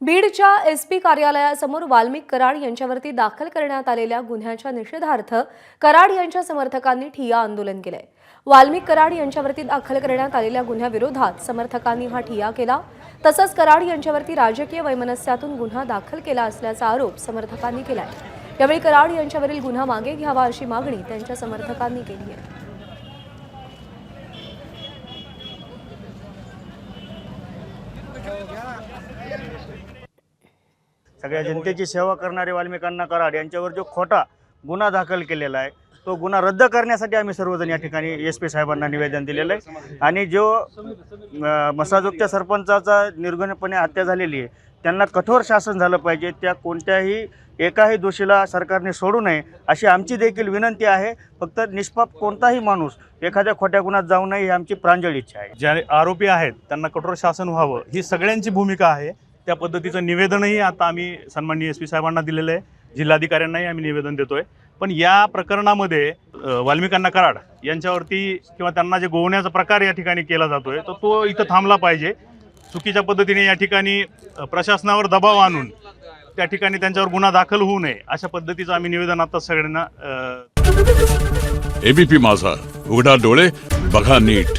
बीडच्या एसपी कार्यालयासमोर वाल्मिक कराड यांच्यावरती दाखल करण्यात आलेल्या गुन्ह्याच्या निषेधार्थ कराड यांच्या समर्थकांनी ठिय्या आंदोलन केलंय। वाल्मिक कराड यांच्यावरती दाखल करण्यात आलेल्या गुन्ह्याविरोधात समर्थकांनी हा ठिय्या केला। तसंच कराड यांच्यावरती राजकीय वैमनस्यातून गुन्हा दाखल केला असल्याचा आरोप समर्थकांनी केलाय। यावेळी कराड यांच्यावरील गुन्हा मागे घ्यावा अशी मागणी त्यांच्या समर्थकांनी केली आहे। सगळ्या जनतेची सेवा करणारे वाल्मिकांना कराड यांच्यावर जो खोटा गुन्हा दाखल केलेला आहे तो गुन्हा रद्द करण्यासाठी आम्ही सर्वजण या ठिकाणी एसपी साहेबांना निवेदन दिलेलं आहे। आणि जो मसाजोगच्या सरपंचाचा निर्गुणपणे हत्या झालेली आहे त्यांना कठोर शासन झालं पाहिजे। त्या कोणत्याही एकाही दोषीला सरकारने सोडू नये अशी आमची देखील विनंती आहे। फक्त निष्पाप कोणताही माणूस एखाद्या खोट्या गुन्ह्यात जाऊ नये ही आमची प्रांजळ इच्छा आहे। जे आरोपी आहेत त्यांना कठोर शासन व्हावं ही सगळ्यांची भूमिका आहे। त्या पद्धतीचं निवेदनही आता आम्ही सन्माननीय एसपी साहेबांना दिलेलं आहे, जिल्हाधिकाऱ्यांनाही आम्ही निवेदन देतोय। पण या प्रकरणामध्ये वाल्मिकांना कराड यांच्यावरती किंवा त्यांना जे गोवण्याचा प्रकार या ठिकाणी केला जातोय तर तो इथं थांबला पाहिजे। चुकीच्या पद्धतीने या ठिकाणी प्रशासनावर दबाव आणून त्या ठिकाणी त्यांच्यावर गुन्हा दाखल होऊ नये अशा पद्धतीचं आम्ही निवेदन आता सगळ्यांना एबीपी माझा, उघडा डोळे बघा नीट।